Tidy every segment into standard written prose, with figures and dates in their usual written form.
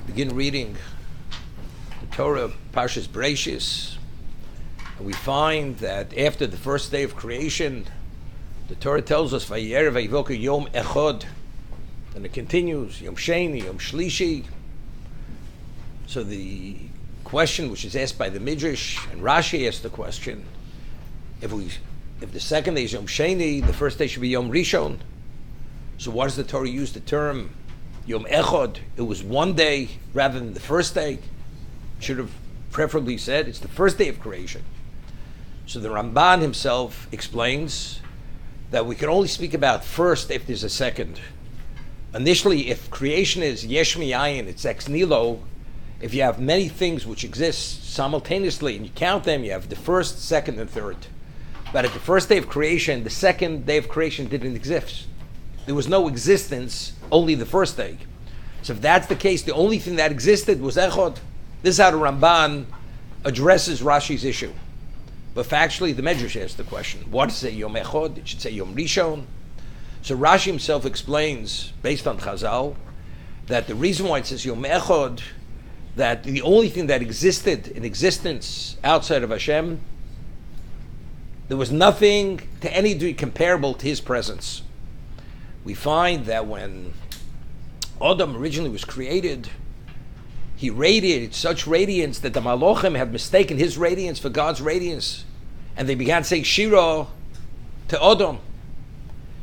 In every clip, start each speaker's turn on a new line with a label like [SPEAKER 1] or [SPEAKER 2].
[SPEAKER 1] begin reading the Torah, Parshas Bereishit, and we find that after the first day of creation, the Torah tells us, Vayerev Vayivoker Yom Echad, and it continues, Yom Sheni, Yom Shlishi. So the question which is asked by the Midrash, and Rashi asked the question, if the second day is Yom Sheni, the first day should be Yom Rishon. So why does the Torah use the term Yom Echad? It was one day rather than the first day. Should have preferably said it's the first day of creation. So the Ramban himself explains that we can only speak about first if there's a second. Initially, if creation is Yesh Mi'ayin, it's ex nihilo. If you have many things which exist simultaneously and you count them, you have the first, second, and third. But at the first day of creation, the second day of creation didn't exist. There was no existence, only the first day. So if that's the case, the only thing that existed was Echad. This is how the Ramban addresses Rashi's issue. But factually, the Medrash asks the question, what does it say Yom Echad? It should say Yom Rishon. So Rashi himself explains, based on Chazal, that the reason why it says Yom Echad, that the only thing that existed in existence outside of Hashem, there was nothing to any degree comparable to his presence. We find that when Adam originally was created, he radiated such radiance that the Malachim had mistaken his radiance for God's radiance. And they began saying Shira to Adam.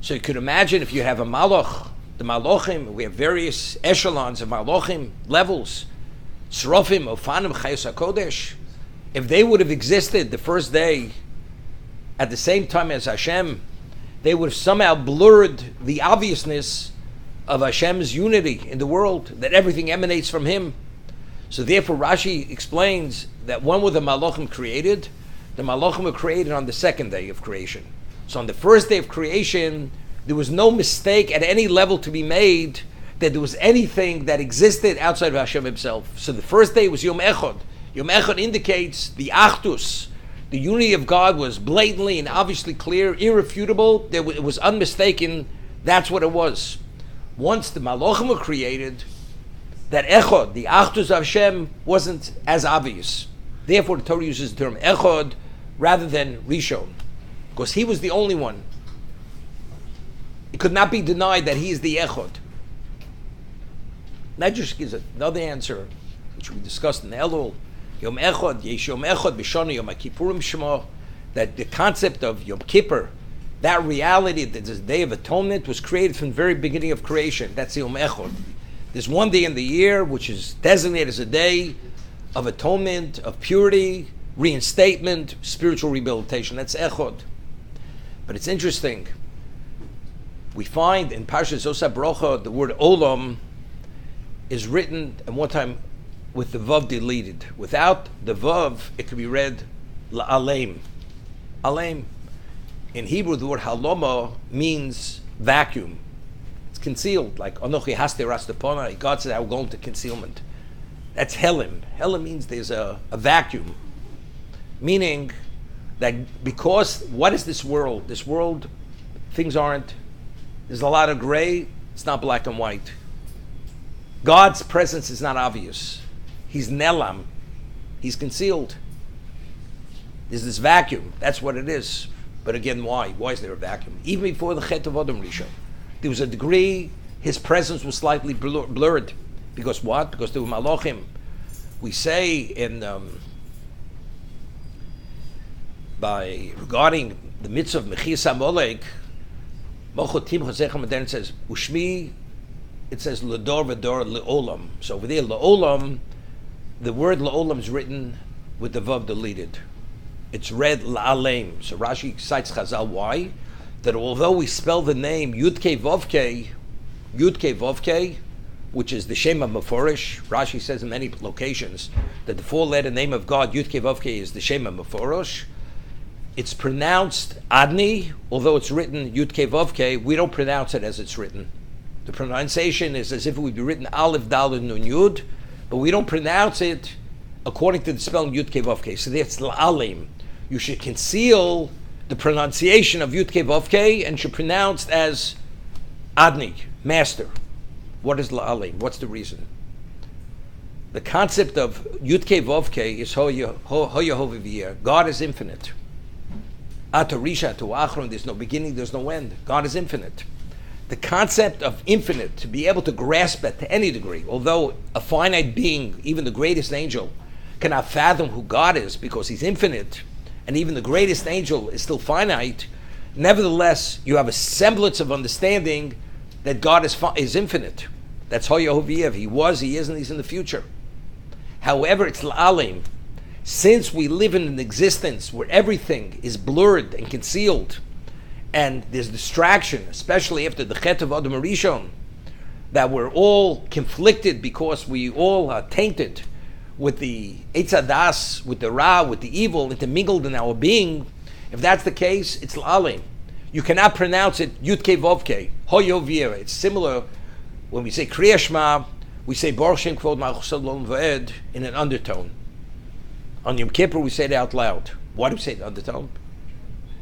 [SPEAKER 1] So you could imagine if you have a Malach, the Malachim, we have various echelons of Malachim, levels, Srofim, Ofanim, Chayos HaKodesh. If they would have existed the first day at the same time as Hashem, they would have somehow blurred the obviousness of Hashem's unity in the world, that everything emanates from him. So therefore Rashi explains that when were the Malachim created? The Malachim were created on the second day of creation. So on the first day of creation, there was no mistake at any level to be made that there was anything that existed outside of Hashem himself. So the first day was Yom Echad. Yom Echad indicates the Achdus. The unity of God was blatantly and obviously clear, irrefutable. It was unmistaken. That's what it was. Once the Malachim were created, that Echad, the Achdus of Hashem, wasn't as obvious. Therefore, the Torah uses the term Echad rather than Rishon, because he was the only one. It could not be denied that he is the Echad. That just gives another answer, which we discussed in Elul. Yom Echad, Yesh Yom Echad, B'Shana Yom HaKippurim Shema, that the concept of Yom Kippur, that reality, that this Day of Atonement, was created from the very beginning of creation. That's Yom Echad. There's one day in the year which is designated as a day of atonement, of purity, reinstatement, spiritual rehabilitation. That's Echad. But it's interesting. We find in Parshas Osa Brocha, the word Olam is written at one time with the Vav deleted. Without the Vav, it could be read La'alem. Alem. In Hebrew, the word Haloma means vacuum. It's concealed, like Anochi Haste Rastapona. God said, I will go into concealment. That's Helim. Helim means there's a vacuum. Meaning that because, what is this world? This world, things aren't, there's a lot of gray, it's not black and white. God's presence is not obvious. He's Nelam. He's concealed. There's this vacuum. That's what it is. But again, why? Why is there a vacuum? Even before the Chet of Adam Rishon, there was a degree, his presence was slightly blurred. Because what? Because there were Malachim. We say in regarding the mitzvah of Mechias HaMolek, Mochotim Chosechem, and then it says Ushmi. It says L'dor v'dor le'olam. So over there, le'olam, the word le'olam is written with the vav deleted. It's read la'alem. So Rashi cites Chazal why? That although we spell the name Yud-Kei Vov-Kei, which is the Shema Meforish, Rashi says in many locations that the four-letter name of God, Yud-Kei Vov-Kei, is the Shema Meforish. It's pronounced Adni, although it's written Yud-Kei Vov-Kei, we don't pronounce it as it's written. The pronunciation is as if it would be written Aleph Daled Nun Yud, but we don't pronounce it according to the spelling Yud-Kei Vov-Kei. So that's La'alim. You should conceal the pronunciation of Yud-Kei Vov-Kei and should pronounce as Adni, master. What is La'alim? What's the reason? The concept of Yudke Vovke is Hoyehoviviyah. God is infinite. Atarisha to Achron, there's no beginning, there's no end. God is infinite. The concept of infinite, to be able to grasp it to any degree, although a finite being, even the greatest angel, cannot fathom who God is because he's infinite, and even the greatest angel is still finite, nevertheless, you have a semblance of understanding that God is infinite. That's Hoyehoviyah. He was, he is, and he's in the future. However, it's La'alim. Since we live in an existence where everything is blurred and concealed, and there's distraction, especially after the Chet of Adam Rishon, that we're all conflicted because we all are tainted with the Eitz Hadas, with the Ra, with the evil, intermingled in our being. If that's the case, it's La'alim. You cannot pronounce it Yudke Vovke, Hoyehoviyah. It's similar when we say Kriya Shema, we say Baruch Shem Kvod Malchus Shalom V'ed in an undertone. On Yom Kippur, we say it out loud. Why do we say it undertone?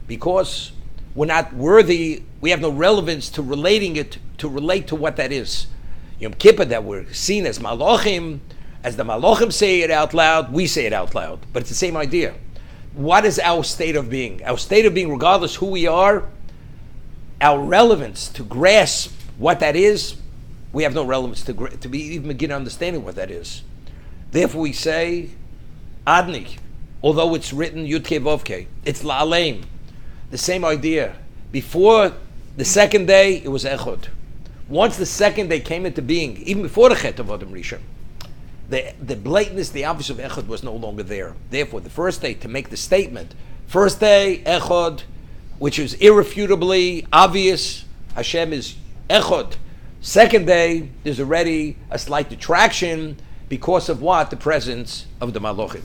[SPEAKER 1] Because we're not worthy, we have no relevance to relating it, to relate to what that is. Yom Kippur, that we're seen as Malachim, as the Malachim say it out loud, we say it out loud. But it's the same idea. What is our state of being? Our state of being, regardless who we are, our relevance to grasp what that is, we have no relevance to even begin understanding what that is. Therefore we say, Adni, although it's written Yudke Vovke, it's La'aleim. The same idea. Before the second day, it was Echod. Once the second day came into being, even before the Chet of Adam Rishon, the blatantness, the obvious of Echod was no longer there. Therefore, the first day, to make the statement, first day, Echod, which is irrefutably obvious, Hashem is Echod. Second day, there's already a slight detraction because of what? The presence of the Malachim.